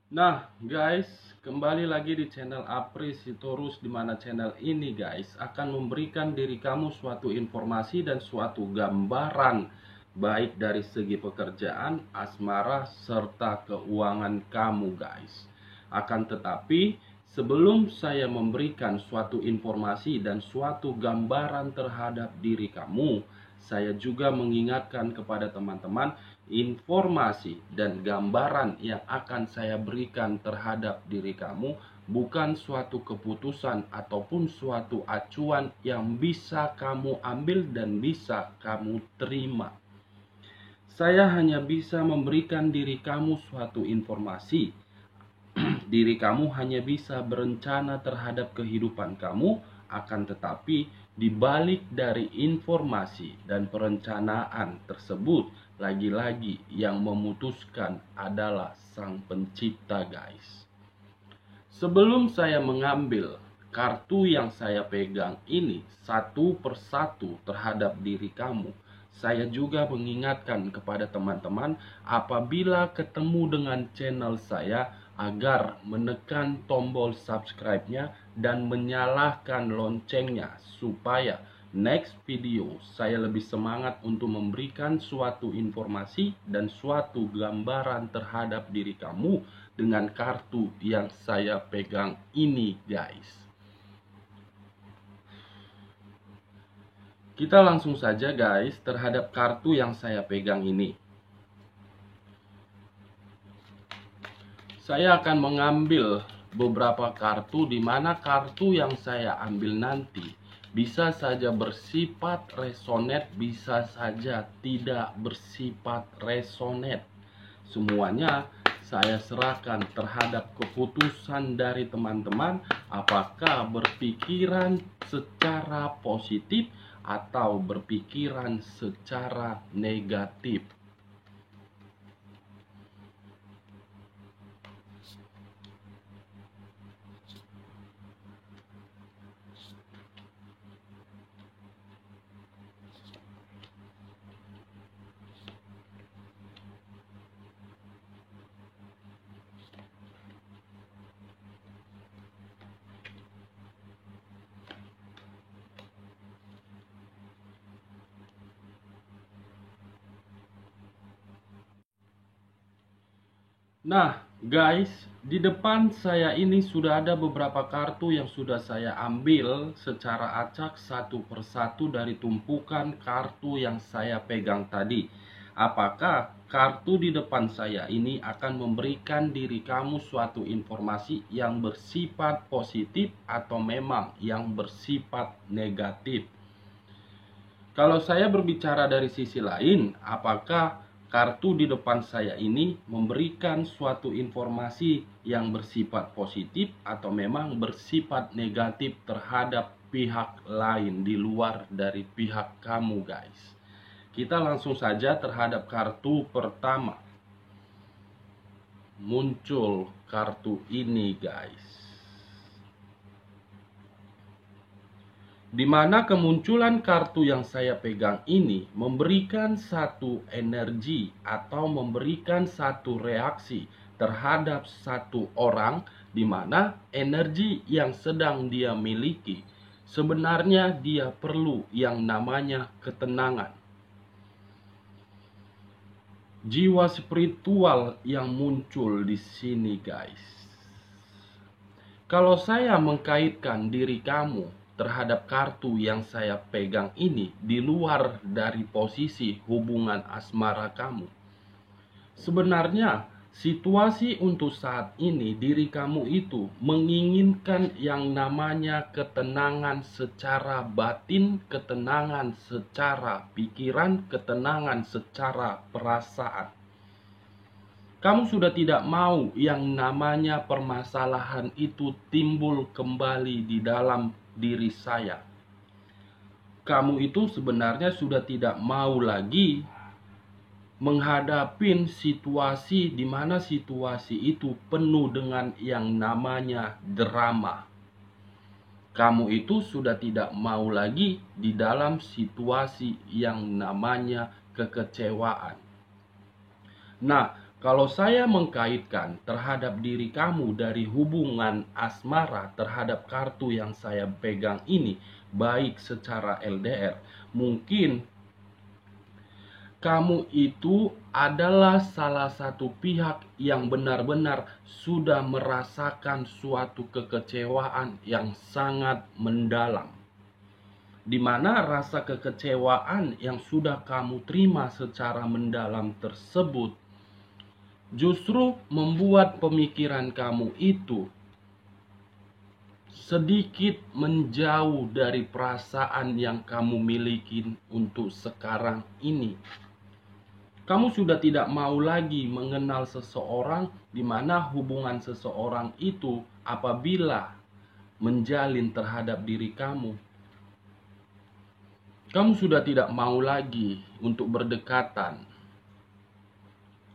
Nah guys, kembali lagi di channel Apri Sitorus, di mana channel ini guys akan memberikan diri kamu suatu informasi dan suatu gambaran baik dari segi pekerjaan, asmara, serta keuangan kamu guys. Akan tetapi sebelum saya memberikan suatu informasi dan suatu gambaran terhadap diri kamu, saya juga mengingatkan kepada teman-teman, informasi dan gambaran yang akan saya berikan terhadap diri kamu bukan suatu keputusan ataupun suatu acuan yang bisa kamu ambil dan bisa kamu terima. Saya hanya bisa memberikan diri kamu suatu informasi. Diri kamu hanya bisa berencana terhadap kehidupan kamu, akan tetapi di balik dari informasi dan perencanaan tersebut, lagi-lagi yang memutuskan adalah Sang Pencipta guys. Sebelum saya mengambil kartu yang saya pegang ini satu persatu terhadap diri kamu, saya juga mengingatkan kepada teman-teman apabila ketemu dengan channel saya agar menekan tombol subscribe-nya dan menyalakan loncengnya supaya next video saya lebih semangat untuk memberikan suatu informasi dan suatu gambaran terhadap diri kamu dengan kartu yang saya pegang ini guys. Kita langsung saja guys terhadap kartu yang saya pegang ini. Saya akan mengambil beberapa kartu, di mana kartu yang saya ambil nanti bisa saja bersifat resonate, bisa saja tidak bersifat resonate. Semuanya saya serahkan terhadap keputusan dari teman-teman, apakah berpikiran secara positif atau berpikiran secara negatif. Nah guys, di depan saya ini sudah ada beberapa kartu yang sudah saya ambil secara acak satu persatu dari tumpukan kartu yang saya pegang tadi. Apakah kartu di depan saya ini akan memberikan diri kamu suatu informasi yang bersifat positif atau memang yang bersifat negatif? Kalau saya berbicara dari sisi lain, apakah kartu di depan saya ini memberikan suatu informasi yang bersifat positif atau memang bersifat negatif terhadap pihak lain di luar dari pihak kamu guys? Kita langsung saja terhadap kartu pertama. Muncul kartu ini guys, di mana kemunculan kartu yang saya pegang ini memberikan satu energi atau memberikan satu reaksi terhadap satu orang, di mana energi yang sedang dia miliki sebenarnya dia perlu yang namanya ketenangan. Jiwa spiritual yang muncul di sini guys. Kalau saya mengkaitkan diri kamu terhadap kartu yang saya pegang ini di luar dari posisi hubungan asmara kamu, sebenarnya situasi untuk saat ini diri kamu itu menginginkan yang namanya ketenangan secara batin, ketenangan secara pikiran, ketenangan secara perasaan. Kamu sudah tidak mau yang namanya permasalahan itu timbul kembali di dalam diri saya. Kamu itu sebenarnya sudah tidak mau lagi menghadapi situasi di mana situasi itu penuh dengan yang namanya drama. Kamu itu sudah tidak mau lagi di dalam situasi yang namanya kekecewaan. Nah, Kalau saya mengkaitkan terhadap diri kamu dari hubungan asmara terhadap kartu yang saya pegang ini, baik secara LDR, mungkin kamu itu adalah salah satu pihak yang benar-benar sudah merasakan suatu kekecewaan yang sangat mendalam, di mana rasa kekecewaan yang sudah kamu terima secara mendalam tersebut justru membuat pemikiran kamu itu sedikit menjauh dari perasaan yang kamu miliki untuk sekarang ini. Kamu sudah tidak mau lagi mengenal seseorang, di mana hubungan seseorang itu apabila menjalin terhadap diri kamu. Kamu sudah tidak mau lagi untuk berdekatan.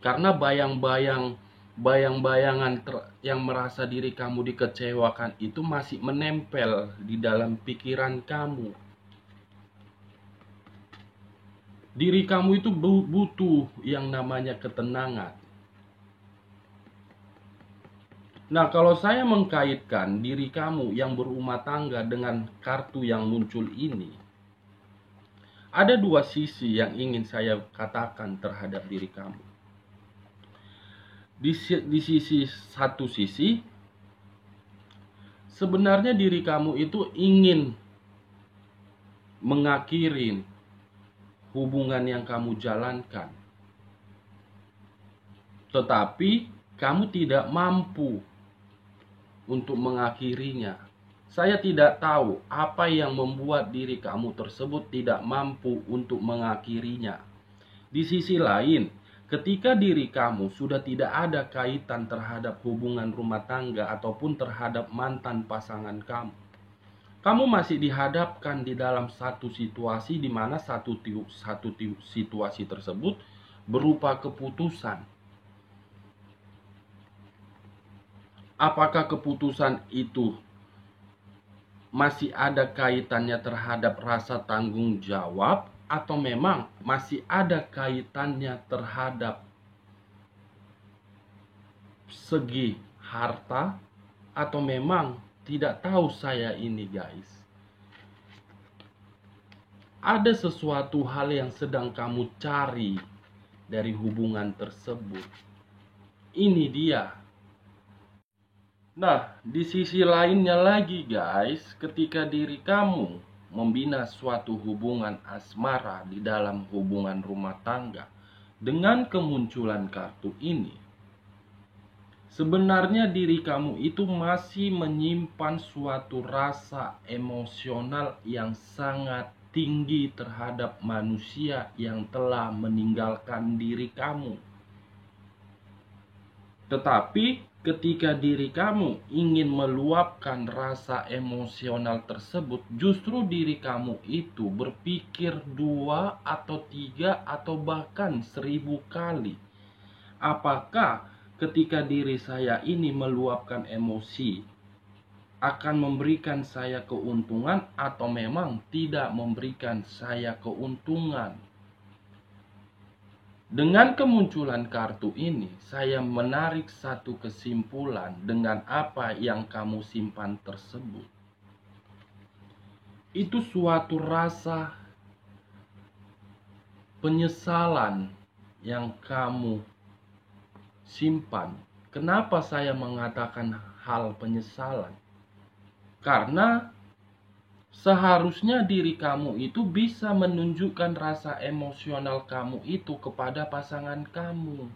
Karena bayang-bayangan yang merasa diri kamu dikecewakan itu masih menempel di dalam pikiran kamu. Diri kamu itu butuh yang namanya ketenangan. Nah, kalau saya mengkaitkan diri kamu yang berumah tangga dengan kartu yang muncul ini, ada dua sisi yang ingin saya katakan terhadap diri kamu. Di satu sisi, sebenarnya diri kamu itu ingin mengakhiri hubungan yang kamu jalankan, tetapi kamu tidak mampu untuk mengakhirinya. Saya tidak tahu apa yang membuat diri kamu tersebut tidak mampu untuk mengakhirinya. Di sisi lain, ketika diri kamu sudah tidak ada kaitan terhadap hubungan rumah tangga ataupun terhadap mantan pasangan kamu, kamu masih dihadapkan di dalam satu situasi di mana satu situasi tersebut berupa keputusan. Apakah keputusan itu masih ada kaitannya terhadap rasa tanggung jawab, atau memang masih ada kaitannya terhadap segi harta, atau memang tidak tahu saya ini guys. Ada sesuatu hal yang sedang kamu cari dari hubungan tersebut. Ini dia. Nah, di sisi lainnya lagi guys, ketika diri kamu membina suatu hubungan asmara di dalam hubungan rumah tangga dengan kemunculan kartu ini, sebenarnya diri kamu itu masih menyimpan suatu rasa emosional yang sangat tinggi terhadap manusia yang telah meninggalkan diri kamu. Tetapi ketika diri kamu ingin meluapkan rasa emosional tersebut, justru diri kamu itu berpikir 2 atau 3 atau bahkan 1000 kali. Apakah ketika diri saya ini meluapkan emosi akan memberikan saya keuntungan atau memang tidak memberikan saya keuntungan? Dengan kemunculan kartu ini, saya menarik satu kesimpulan dengan apa yang kamu simpan tersebut. Itu suatu rasa penyesalan yang kamu simpan. Kenapa saya mengatakan hal penyesalan? Karena seharusnya diri kamu itu bisa menunjukkan rasa emosional kamu itu kepada pasangan kamu.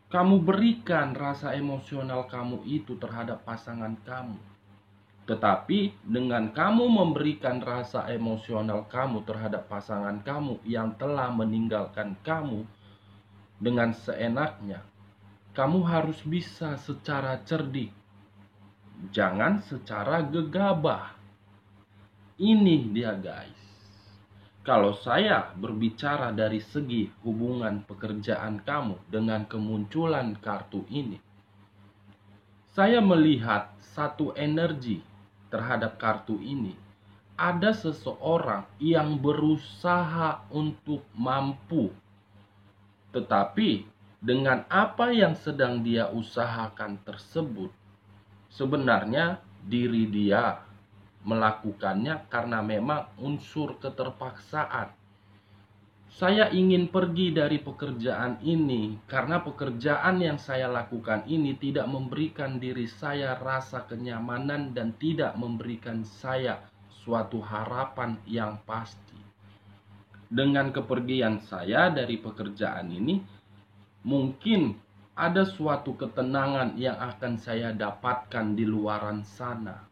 Kamu berikan rasa emosional kamu itu terhadap pasangan kamu. Tetapi dengan kamu memberikan rasa emosional kamu terhadap pasangan kamu yang telah meninggalkan kamu dengan seenaknya, kamu harus bisa secara cerdik, jangan secara gegabah. Ini dia guys. Kalau saya berbicara dari segi hubungan pekerjaan kamu dengan kemunculan kartu ini, saya melihat satu energi terhadap kartu ini. Ada seseorang yang berusaha untuk mampu Tetapi dengan apa yang sedang dia usahakan tersebut, sebenarnya diri dia melakukannya karena memang unsur keterpaksaan. Saya ingin pergi dari pekerjaan ini karena pekerjaan yang saya lakukan ini tidak memberikan diri saya rasa kenyamanan dan tidak memberikan saya suatu harapan yang pasti. Dengan kepergian saya dari pekerjaan ini, mungkin ada suatu ketenangan yang akan saya dapatkan di luaran sana.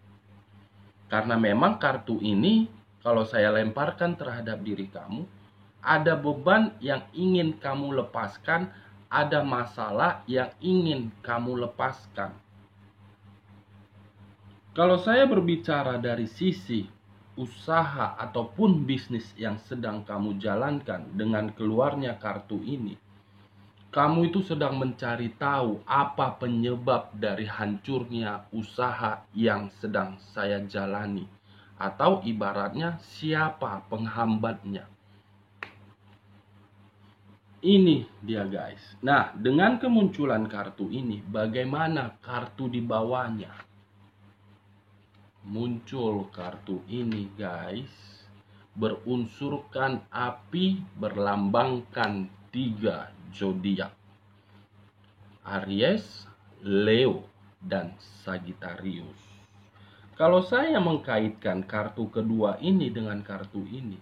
Karena memang kartu ini, kalau saya lemparkan terhadap diri kamu, ada beban yang ingin kamu lepaskan, ada masalah yang ingin kamu lepaskan. Kalau saya berbicara dari sisi usaha ataupun bisnis yang sedang kamu jalankan dengan keluarnya kartu ini, kamu itu sedang mencari tahu apa penyebab dari hancurnya usaha yang sedang saya jalani, atau ibaratnya siapa penghambatnya. Ini dia guys. Nah, dengan kemunculan kartu ini, bagaimana kartu di bawahnya? Muncul kartu ini guys, berunsurkan api, berlambangkan 3 zodiak: Aries, Leo, dan Sagittarius. Kalau saya mengkaitkan kartu kedua ini dengan kartu ini,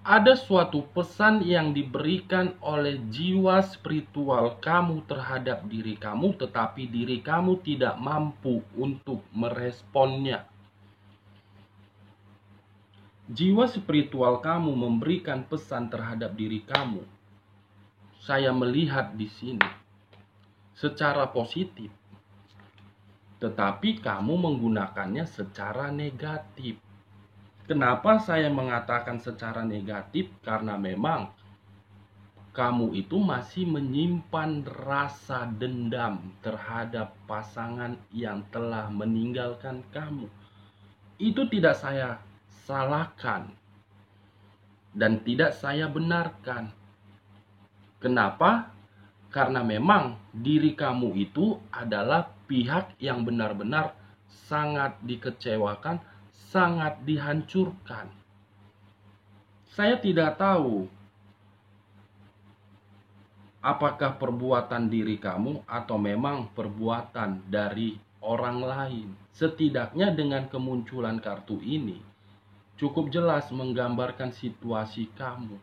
ada suatu pesan yang diberikan oleh jiwa spiritual kamu terhadap diri kamu, tetapi diri kamu tidak mampu untuk meresponnya. Jiwa spiritual kamu memberikan pesan terhadap diri kamu. Saya melihat di sini secara positif, tetapi kamu menggunakannya secara negatif. Kenapa saya mengatakan secara negatif? Karena memang kamu itu masih menyimpan rasa dendam terhadap pasangan yang telah meninggalkan kamu. Itu tidak saya salahkan dan tidak saya benarkan. Kenapa? Karena memang diri kamu itu adalah pihak yang benar-benar sangat dikecewakan, sangat dihancurkan. Saya tidak tahu apakah perbuatan diri kamu atau memang perbuatan dari orang lain. Setidaknya dengan kemunculan kartu ini cukup jelas menggambarkan situasi kamu.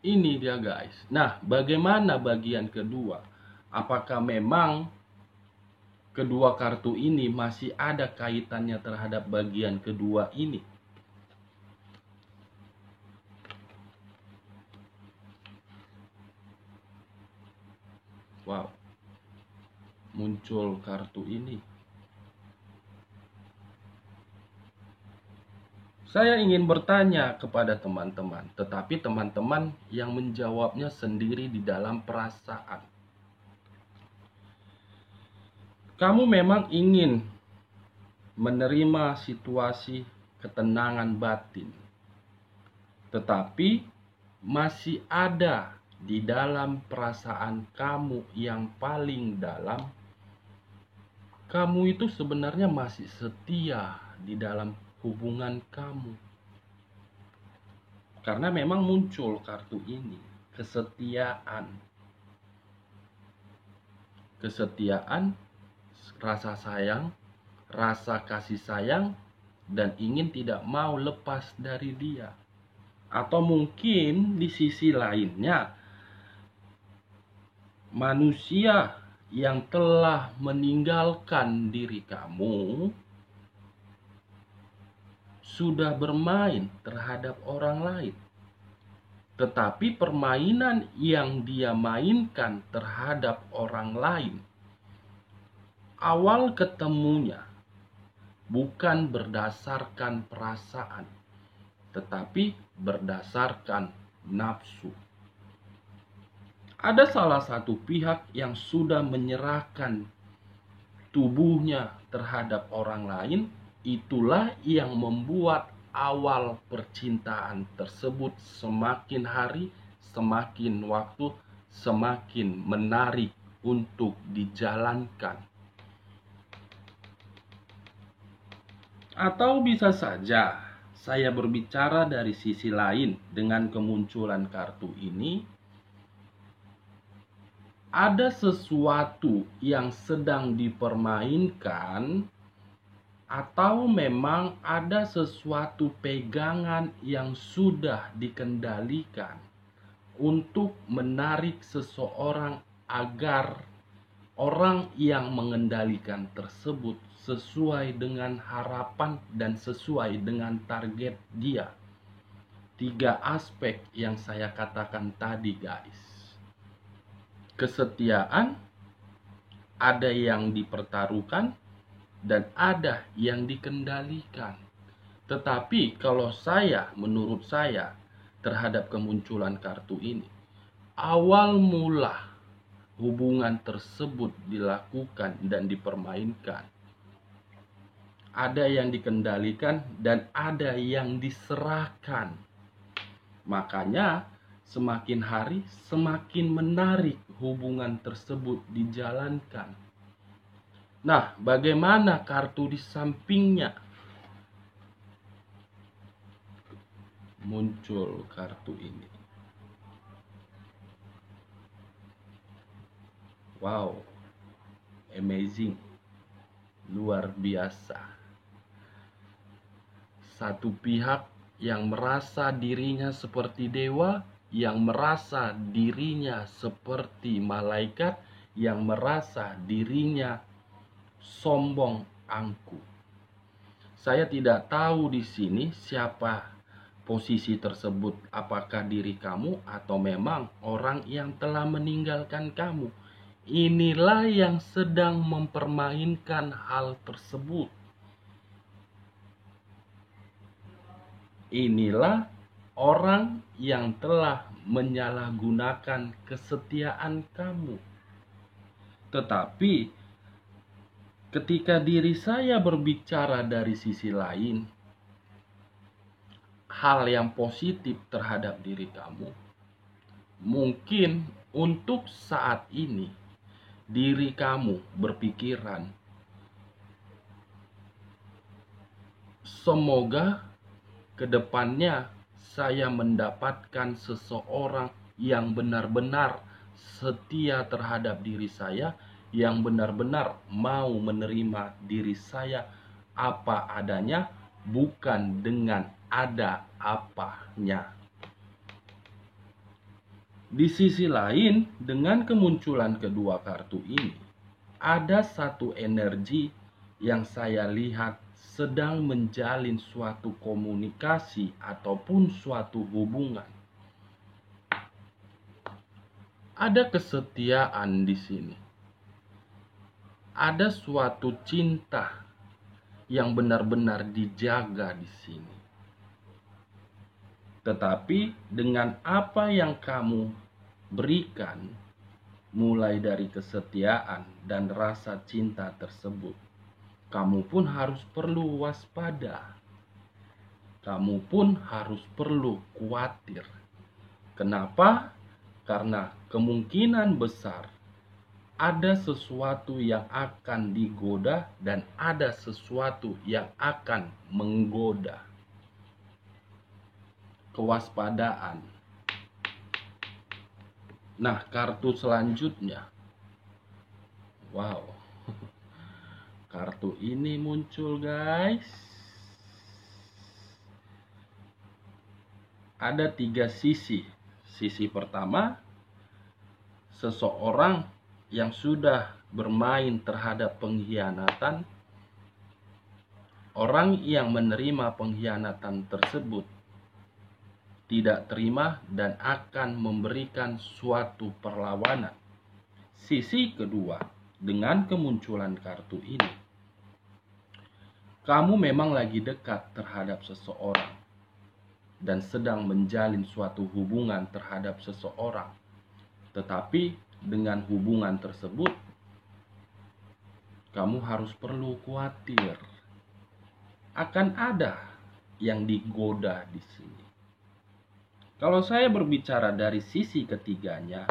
Ini dia guys. Nah, bagaimana bagian kedua? Apakah memang kedua kartu ini masih ada kaitannya terhadap bagian kedua ini? Wow, muncul kartu ini. Saya ingin bertanya kepada teman-teman, tetapi teman-teman yang menjawabnya sendiri di dalam perasaan. Kamu memang ingin menerima situasi ketenangan batin, tetapi masih ada di dalam perasaan kamu yang paling dalam. Kamu itu sebenarnya masih setia di dalam hubungan kamu. Karena memang muncul kartu ini, kesetiaan. Kesetiaan, rasa sayang, rasa kasih sayang, dan ingin tidak mau lepas dari dia. Atau mungkin di sisi lainnya, manusia yang telah meninggalkan diri kamu sudah bermain terhadap orang lain. Tetapi permainan yang dia mainkan terhadap orang lain, awal ketemunya bukan berdasarkan perasaan, tetapi berdasarkan nafsu. Ada salah satu pihak yang sudah menyerahkan tubuhnya terhadap orang lain, itulah yang membuat awal percintaan tersebut semakin hari, semakin waktu, semakin menarik untuk dijalankan. Atau bisa saja saya berbicara dari sisi lain, dengan kemunculan kartu ini ada sesuatu yang sedang dipermainkan, atau memang ada sesuatu pegangan yang sudah dikendalikan untuk menarik seseorang agar orang yang mengendalikan tersebut sesuai dengan harapan dan sesuai dengan target dia. 3 aspek yang saya katakan tadi, guys. Kesetiaan, ada yang dipertaruhkan, dan ada yang dikendalikan. Tetapi kalau menurut saya terhadap kemunculan kartu ini, awal mula hubungan tersebut dilakukan dan dipermainkan, ada yang dikendalikan dan ada yang diserahkan. Makanya semakin hari semakin menarik hubungan tersebut dijalankan. Nah, bagaimana kartu di sampingnya? Muncul kartu ini. Wow, amazing, luar biasa. Satu pihak yang merasa dirinya seperti dewa, yang merasa dirinya seperti malaikat, yang merasa dirinya sombong angkuh. Saya tidak tahu di sini siapa posisi tersebut, apakah diri kamu atau memang orang yang telah meninggalkan kamu. Inilah yang sedang mempermainkan hal tersebut. Inilah orang yang telah menyalahgunakan kesetiaan kamu. Tetapi ketika diri saya berbicara dari sisi lain, hal yang positif terhadap diri kamu, mungkin untuk saat ini diri kamu berpikiran, semoga kedepannya saya mendapatkan seseorang yang benar-benar setia terhadap diri saya, yang benar-benar mau menerima diri saya apa adanya, bukan dengan ada apanya. Di sisi lain, dengan kemunculan kedua kartu ini, ada satu energi yang saya lihat sedang menjalin suatu komunikasi ataupun suatu hubungan. Ada kesetiaan di sini. Ada suatu cinta yang benar-benar dijaga di sini. Tetapi dengan apa yang kamu berikan, mulai dari kesetiaan dan rasa cinta tersebut, kamu pun harus perlu waspada. Kamu pun harus perlu khawatir. Kenapa? Karena kemungkinan besar ada sesuatu yang akan digoda dan ada sesuatu yang akan menggoda. Kewaspadaan. Nah, kartu selanjutnya. Wow. Kartu ini muncul, guys. Ada 3 sisi. Sisi pertama, seseorang yang sudah bermain terhadap pengkhianatan. Orang yang menerima pengkhianatan tersebut tidak terima dan akan memberikan suatu perlawanan. Sisi kedua, dengan kemunculan kartu ini, kamu memang lagi dekat terhadap seseorang dan sedang menjalin suatu hubungan terhadap seseorang. Tetapi dengan hubungan tersebut, kamu harus perlu khawatir. Akan ada yang digoda di sini. Kalau saya berbicara dari sisi ketiganya,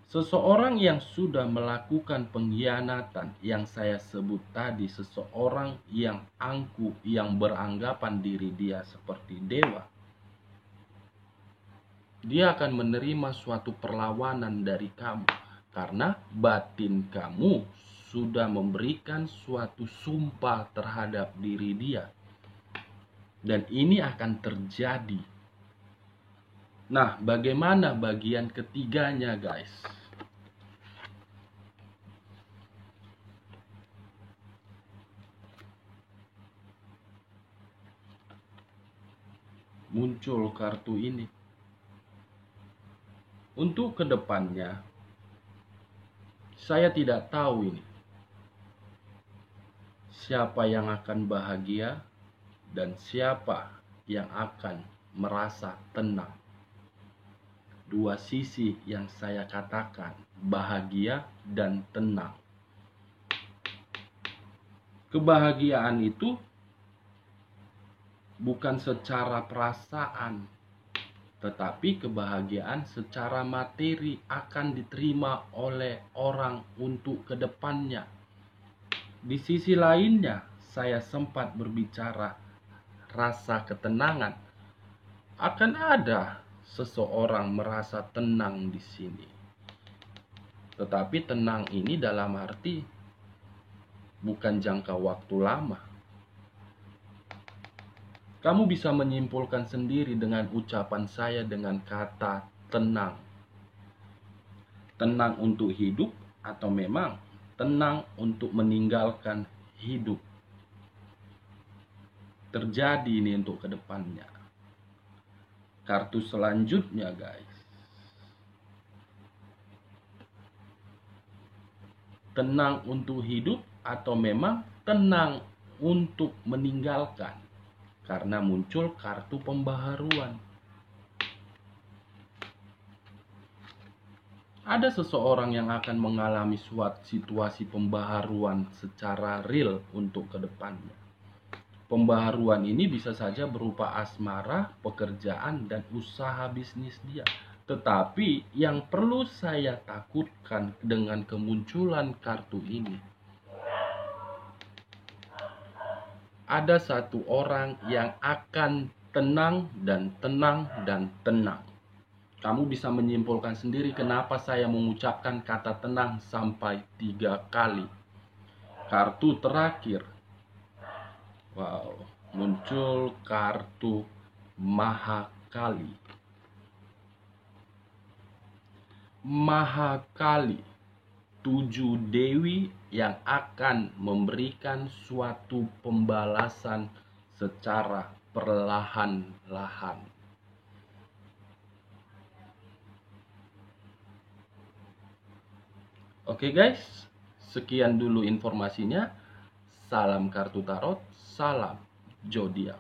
seseorang yang sudah melakukan pengkhianatan yang saya sebut tadi, seseorang yang angkuh, yang beranggapan diri dia seperti dewa, dia akan menerima suatu perlawanan dari kamu karena batin kamu sudah memberikan suatu sumpah terhadap diri dia. Dan ini akan terjadi. Nah, bagaimana bagian ketiganya, guys? Muncul kartu ini. Untuk kedepannya, saya tidak tahu ini siapa yang akan bahagia dan siapa yang akan merasa tenang. Dua sisi yang saya katakan, bahagia dan tenang. Kebahagiaan itu bukan secara perasaan, tetapi kebahagiaan secara materi akan diterima oleh orang untuk kedepannya. Di sisi lainnya, saya sempat berbicara rasa ketenangan. Akan ada seseorang merasa tenang di sini. Tetapi tenang ini dalam arti bukan jangka waktu lama. Kamu bisa menyimpulkan sendiri dengan ucapan saya dengan kata tenang. Tenang untuk hidup atau memang tenang untuk meninggalkan hidup. Terjadi ini untuk kedepannya. Kartu selanjutnya, guys. Tenang untuk hidup atau memang tenang untuk meninggalkan. Karena muncul kartu pembaharuan. Ada seseorang yang akan mengalami suatu situasi pembaharuan secara real untuk kedepannya. Pembaharuan ini bisa saja berupa asmara, pekerjaan, dan usaha bisnis dia. Tetapi yang perlu saya takutkan dengan kemunculan kartu ini, ada satu orang yang akan tenang dan tenang dan tenang. Kamu bisa menyimpulkan sendiri kenapa saya mengucapkan kata tenang sampai 3 kali. Kartu terakhir, wow, muncul kartu Mahakali. Mahakali, 7 dewi yang akan memberikan suatu pembalasan secara perlahan-lahan. Oke guys, sekian dulu informasinya. Salam kartu tarot, salam zodiak.